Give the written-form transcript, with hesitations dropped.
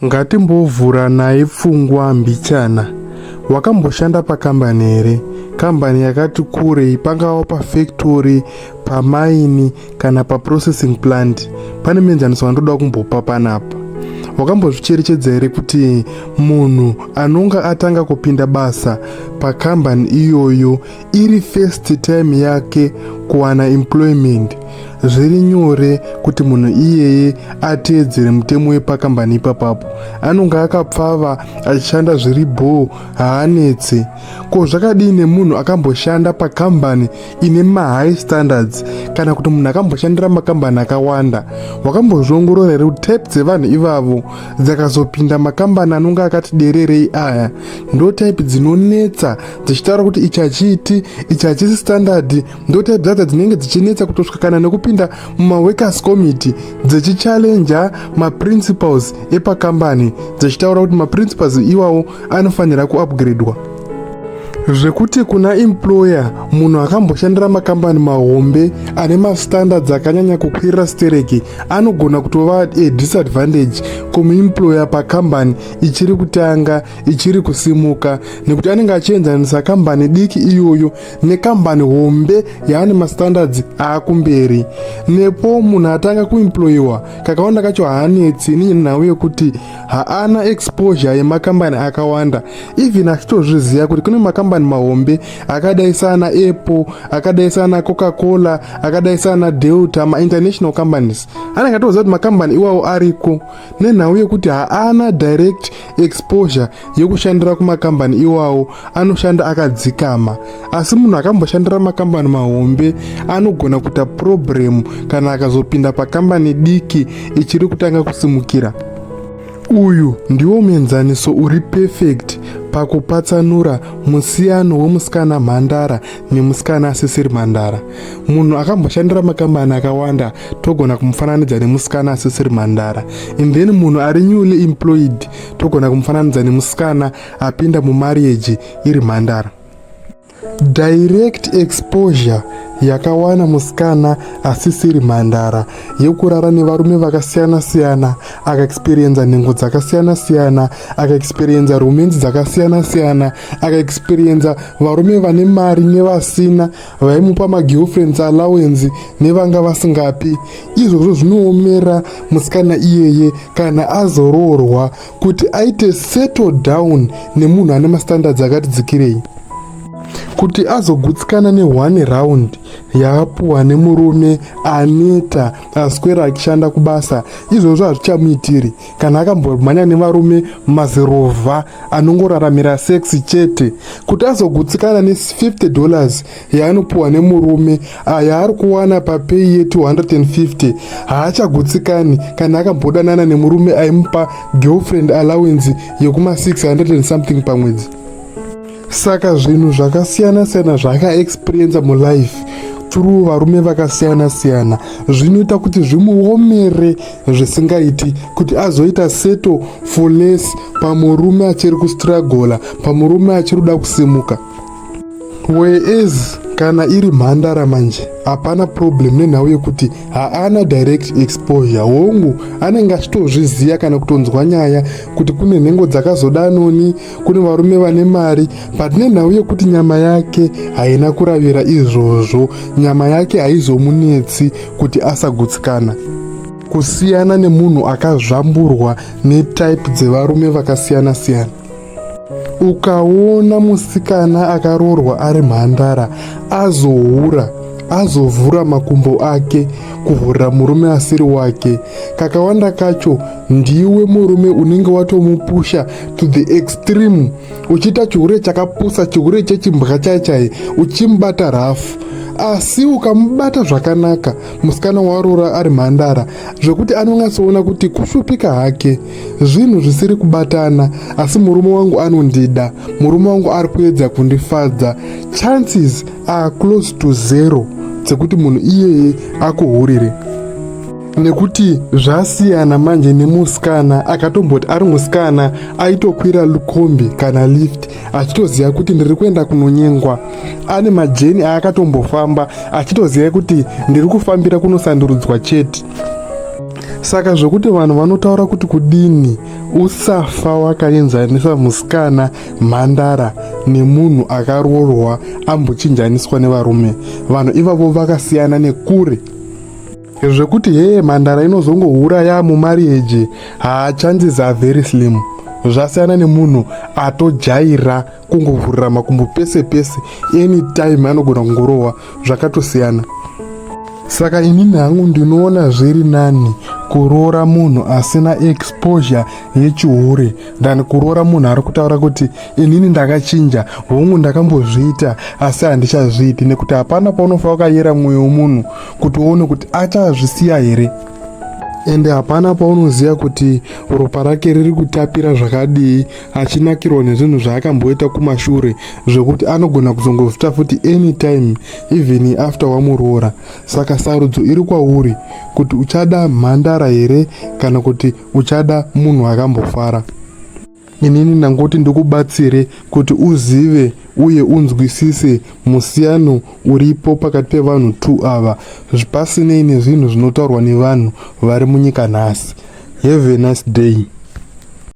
Ngatimbovhura naye pfungwa mbichana. Wakamboshanda pakambani here? Kambani yakati kurei, pangava pafactory, pamaini kana paprocessing plant. Pane muenzaniso wandoda kumbopa panapa. Wakambozvicherechedza here kuti munhu anonga atanga kupinda basa pakambani iyoyo iri first time yake kuwana employment, zviri nyore kuti munhu iyeye ateedzere mutemo wepakambani ipapapo. Anonga akapfava achishanda zviri bhoo, haanetse. Ko zvakadii nemunhu akamboshanda pakambani ine mahigh standards, kana kuti munhu akamboshandira makambani akawanda? Wakambozviongorora here kuti type dzevanhu ivavo dzakazopinda makambani anonga akati dererei aya ndo type dzinonetsa, dzichitaura kuti ichi hachiiti, ichi hachisi standard? Ndo type dzadzo dzinenge dzichinetsa kutosvika kana nekupinda mumaworkers committee dzichichallenja maprincipals epakambani, dzichitaura kuti maprincipals iwawo anofanira kuupgradwa. Zvekuti kuna employer munhu akamboshandira makambani mahombe ane mastandards akanyanya kukwirira stereki anogona kutova a disadvantage kumuemployer pakambani ichiri kutanga, ichiri kusimuka, nekuti anenge achienzanisa kambani diki iyoyo nekambani hombe yaane mastandards aakumberi. Nepo munhu atanga kuemployiwa kakawanda kacho haanetsi nenhau yekuti haana exposure yemakambani akawanda, even achitozviziva kuti kune makambani mahombe akadai sana Apple, akadai sana Coca-Cola, akadai sana Delta, ma-international companies. Anenge atoziva kuti makambani iwawo ariko, nenhau yekuti haana direct exposure yekushandira kumakambani iwawo, anoshanda akadzikama. Asi munhu akamboshandira makambani mahombe anogona kuita problem kana akazopinda pakambani diki ichiri kutanga kusimukira. Uyu ndiwo muenzaniso uri perfect pakupatsanura musiyano wemusikana mhandara nemusikana asisiri mhandara. Munhu akamboshandira makambani akawanda togona kumufananidza nemusikana asisiri mhandara, and then munhu ari newly employed togona kumufananidza nemusikana apinda mumarriage iri mhandara. Direct exposure yakawana musikana asisiri mhandara yekurara nevarume vakasiyana-siyana, akaexperienza nhengo dzakasiyana-siyana, akaexperienza romance dzakasiyana-siyana, akaexperienza varume vane mari nevasina, vaimupa magirlfriends allowance nevanga vasingapi. Izvozvo zvinoomera musikana iyeye kana azoroorwa kuti aite settle down nemunhu ane mastandards akati dzikirei, kuti azogutsikana ne1 round yaapuwa nemurume aneta aswera achishanda kubasa. Izvozvo hazvichamuitiri kana akambomhanya nevarume mazerovha anongoraramira sex chete. Kuti azogutsikana ne$50 yaanopuwa nemurume yaari kuwana papei ye250, haachagutsikani kana akambodanana nemurume aimupa girlfriend allowance yekuma600 and something pamwedzi. Saka zvinhu zvakasiyana-siyana zvakaexperienza mulife through varume vakasiyana-siyana zvinoita kuti zvimuomere zvisingaiti kuti azoita settle for less pamurume achiri kustruggle, pamurume achiri kuda kusimuka. Whereas kana iri mhandara manje hapana problem nenhau yekuti haana direct exposure. Hongu anenge achitozviziva kana kutonzwa nyaya kuti kune nhengo dzakazodanoni, kune varume vane mari, but nenhau yekuti nyama yake haina kuravira izvozvo, nyama yake haizomunetsi kuti asagutsikana. Kusiyana nemunhu akazvamburwa netype dzevarume vakasiyana-siyana. Ukaona musikana akaroorwa ari mhandara azovhura makumbo ake kuvhurira murume asiri wake, kakawanda kacho ndiwe murume unenge watomupusha to the extreme, uchiita chihure chakapusa, chihure chechimbwa chaichai, uchimubata rafu. Asi ukamubata zvakanaka musikana waroora ari mhandara, zvekuti anonyatsoona kuti kushupika hake, zvinhu zvisiri kubatana, asi murume wangu anondida, murume wangu ari kuedza kundifadza, chances are close to 0 dzekuti munhu iyeye akuhurire. Nekuti zvasiyana manje nemusikana akatomboti ari musikana aitokwira kombi kana lift achitoziva kuti ndiri kuenda kunonyengwa, ane majeni aakatombofamba achitoziva kuti ndiri kufambira kunosandurudzwa chete. Saka zvokuti vanhu vanotaura kuti kudini usafa wakaenzanisa musikana, mhandara nemunhu akaroorwa ambochinjaniswa nevarume, vanhu ivavo vakasiyana nekure. Zvekuti mhandara inozongouraya mumariyeji, chances are very slim. Zvasiyana nemunhu atojaira kungovhurira makumbo pese pese, anytime anogona kungorohwa, zvakatosiyana. Saka inini hangu ndinoona zviri nani kuroora munhu asina exposure yechihure than kuroora munhu ari kutaura kuti inini ndakachinja, hongu ndakambozviita asi handichazviiti, nekuti hapana paunofa wakayera mwoyo womunhu kuti uone kuti achazvisiya here. Ende hapana paunoziva kuti ropa rake riri kutapira zvakadii, achinakirwa nezvinhu zvaakamboita kumashure, zvekuti anogona kuzongozvita futi anytime even after wamuroora. Saka sarudzo iri kwauri kuti uchada mhandara here kana kuti uchada munhu akambofara. Inini ndangoti ndikubatsire kuti uzive uye unzwisise musiyano uripo pakati pevanhu 2 ava, zvipasinei nezvinhu zvinotaurwa nevanhu vari munyika nhasi. Have a nice day.